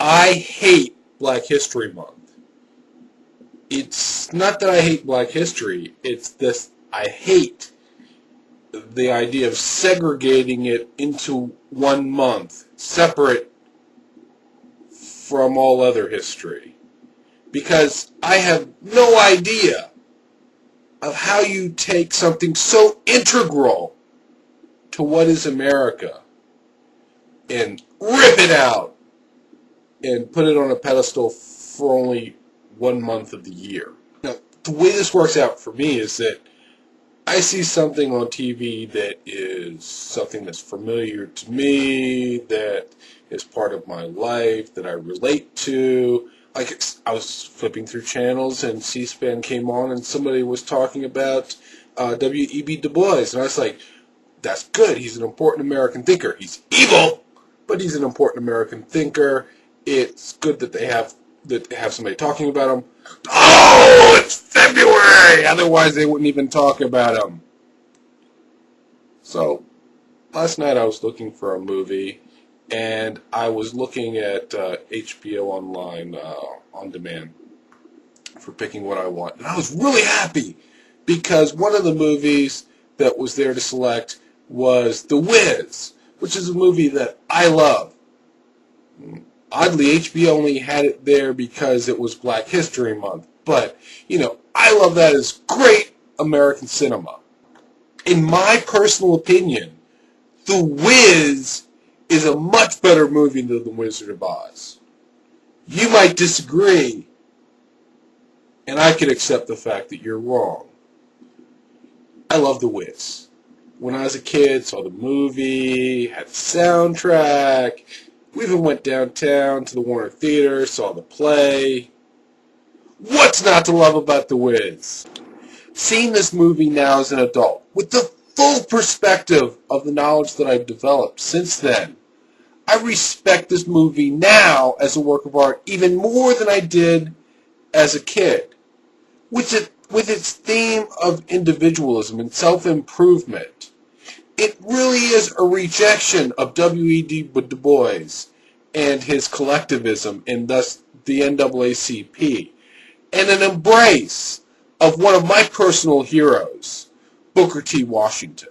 I hate Black History Month. It's not that I hate Black history, it's this, I hate the idea of segregating it into 1 month, separate from all other history. Because I have no idea of how you take something so integral to what is America and rip it out and put it on a pedestal for only 1 month of the year. Now, the way this works out for me is that I see something on TV that is something that's familiar to me, that is part of my life, that I relate to. Like, I was flipping through channels and C-SPAN came on and somebody was talking about W.E.B. Du Bois. And I was like, that's good. He's an important American thinker. He's evil, but he's an important American thinker. It's good that they have somebody talking about him. Oh, it's February! Otherwise, they wouldn't even talk about him. So, last night I was looking for a movie, and I was looking at HBO Online on demand for picking what I want. And I was really happy, because one of the movies that was there to select was The Wiz, which is a movie that I love. Oddly, HBO only had it there because it was Black History Month. But, you know, I love that as great American cinema. In my personal opinion, The Wiz is a much better movie than The Wizard of Oz. You might disagree, and I can accept the fact that you're wrong. I love The Wiz. When I was a kid, saw the movie, had the soundtrack. We even went downtown to the Warner Theater, saw the play. What's not to love about The Wiz? Seeing this movie now as an adult, with the full perspective of the knowledge that I've developed since then, I respect this movie now as a work of art even more than I did as a kid. With its theme of individualism and self-improvement, it really is a rejection of W.E.B. Du Bois and his collectivism, and thus the NAACP, and an embrace of one of my personal heroes, Booker T. Washington.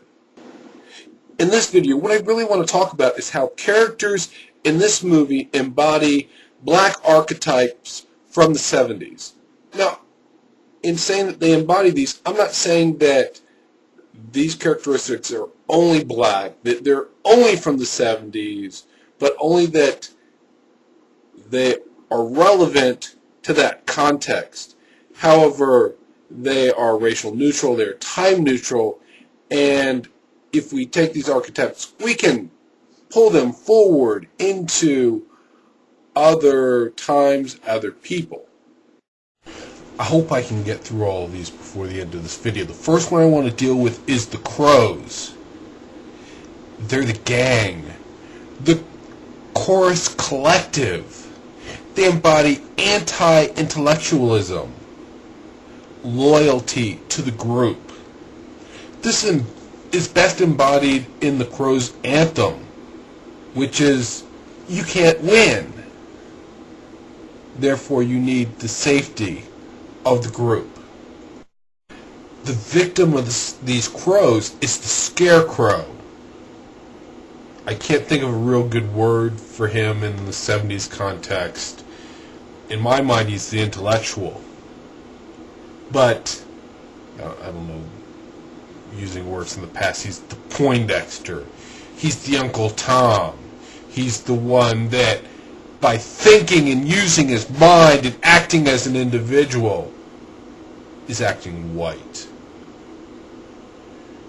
In this video, what I really want to talk about is how characters in this movie embody black archetypes from the 70s. Now, in saying that they embody these, I'm not saying that these characteristics are only black, that they're only from the 70s, but only that they are relevant to that context. However, they are racial neutral, they're time neutral, and if we take these archetypes, we can pull them forward into other times, other people. I hope I can get through all of these before the end of this video. The first one I want to deal with is the Crows. They're the gang. The Chorus Collective. They embody anti-intellectualism, loyalty to the group. This is best embodied in the Crows' anthem, which is, you can't win. Therefore, you need the safety of the group. The victim of these crows is the Scarecrow. I can't think of a real good word for him in the 70s context. In my mind, he's the intellectual. But, I don't know, using words in the past, he's the Poindexter. He's the Uncle Tom. He's the one that, by thinking and using his mind and acting as an individual, is acting white.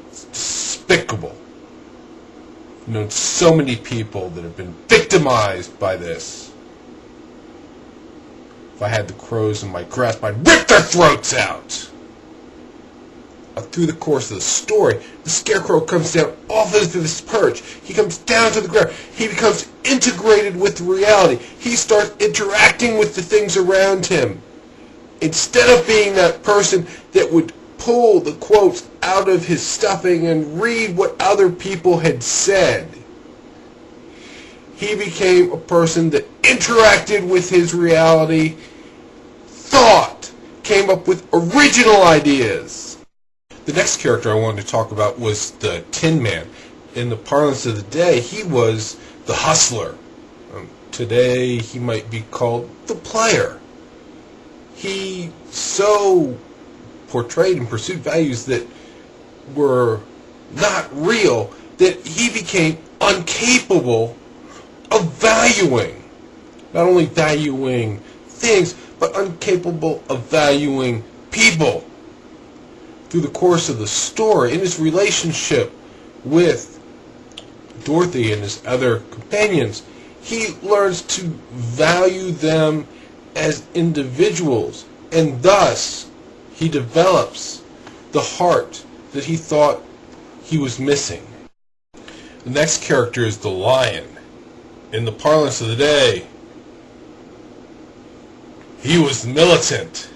It's despicable. I've known so many people that have been victimized by this. If I had the crows in my grasp, I'd rip their throats out. Through the course of the story, the Scarecrow comes down off of his perch. He comes down to the ground. He becomes integrated with reality. He starts interacting with the things around him. Instead of being that person that would pull the quotes out of his stuffing and read what other people had said, he became a person that interacted with his reality, thought, came up with original ideas. The next character I wanted to talk about was the Tinman. In the parlance of the day, he was the hustler. Today, he might be called the player. He so portrayed and pursued values that were not real that he became incapable of valuing. Not only valuing things, but incapable of valuing people. Through the course of the story, in his relationship with Dorothy and his other companions, he learns to value them as individuals, and thus he develops the heart that he thought he was missing. The next character is the lion. In the parlance of the day, he was militant,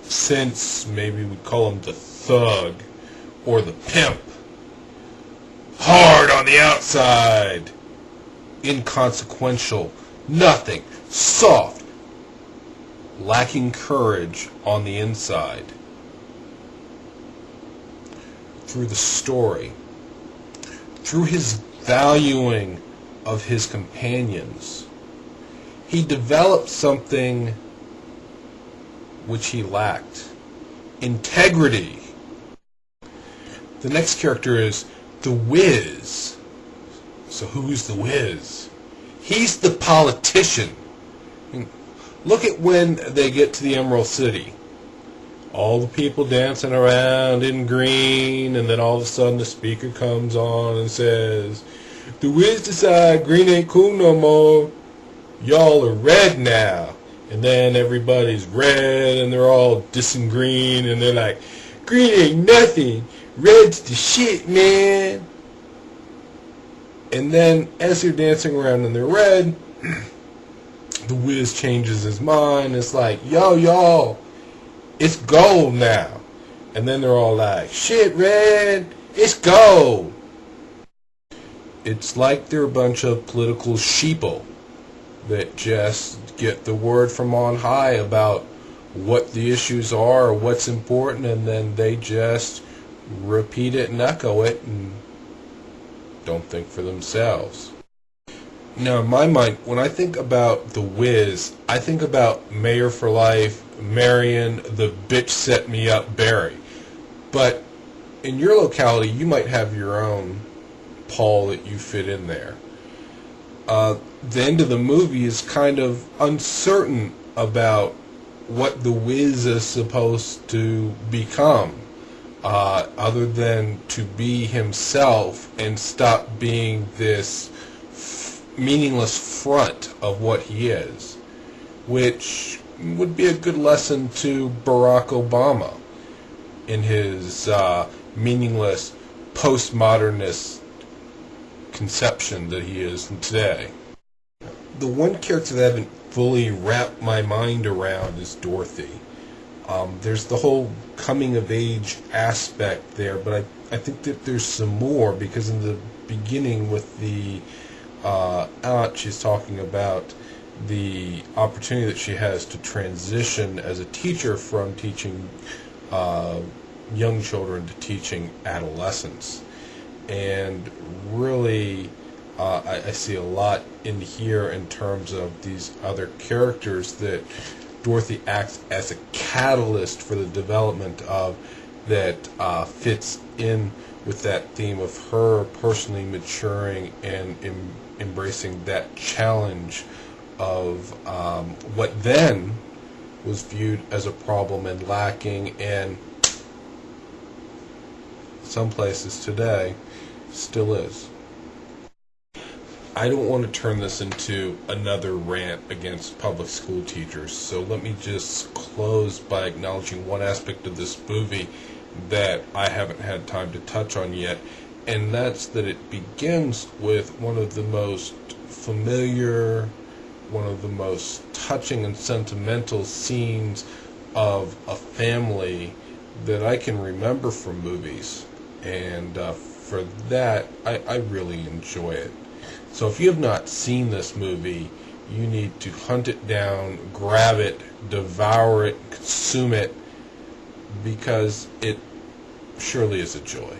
since maybe we'd call him the thug or the pimp. Hard on the outside, inconsequential, nothing, soft, lacking courage on the inside. Through the story, through his valuing of his companions, he developed something which he lacked: integrity. The next character is the Wiz. So who's the Wiz? He's the politician. Look at when they get to the Emerald City. All the people dancing around in green, and then all of a sudden the speaker comes on and says, "The Wiz decide green ain't cool no more. Y'all are red now." And then everybody's red, and they're all dissing green, and they're like, "Green ain't nothing. Red's the shit, man." And then as they're dancing around and they're red, the Wiz changes his mind. It's like, "Yo, y'all, it's gold now." And then they're all like, "Shit, red, it's gold." It's like they're a bunch of political sheeple that just get the word from on high about what the issues are or what's important, and then they just repeat it and echo it and don't think for themselves. Now, in my mind, when I think about the Wiz, I think about Mayor for Life, Marion, the bitch set me up Barry. But in your locality, you might have your own Paul that you fit in there. The end of the movie is kind of uncertain about what the Wiz is supposed to become, other than to be himself and stop being this meaningless front of what he is, which would be a good lesson to Barack Obama in his meaningless postmodernist conception that he is today. The one character that I haven't fully wrapped my mind around is Dorothy. There's the whole coming-of-age aspect there, but I think that there's some more, because in the beginning with the aunt, she's talking about the opportunity that she has to transition as a teacher from teaching young children to teaching adolescents. And really, I see a lot in here in terms of these other characters that Dorothy acts as a catalyst for the development of, that fits in with that theme of her personally maturing and embracing that challenge of what then was viewed as a problem and lacking, and some places today still is. I don't want to turn this into another rant against public school teachers, so let me just close by acknowledging one aspect of this movie that I haven't had time to touch on yet, and that's that it begins with one of the most familiar, one of the most touching and sentimental scenes of a family that I can remember from movies, and for that, I really enjoy it. So if you have not seen this movie, you need to hunt it down, grab it, devour it, consume it, because it surely is a joy.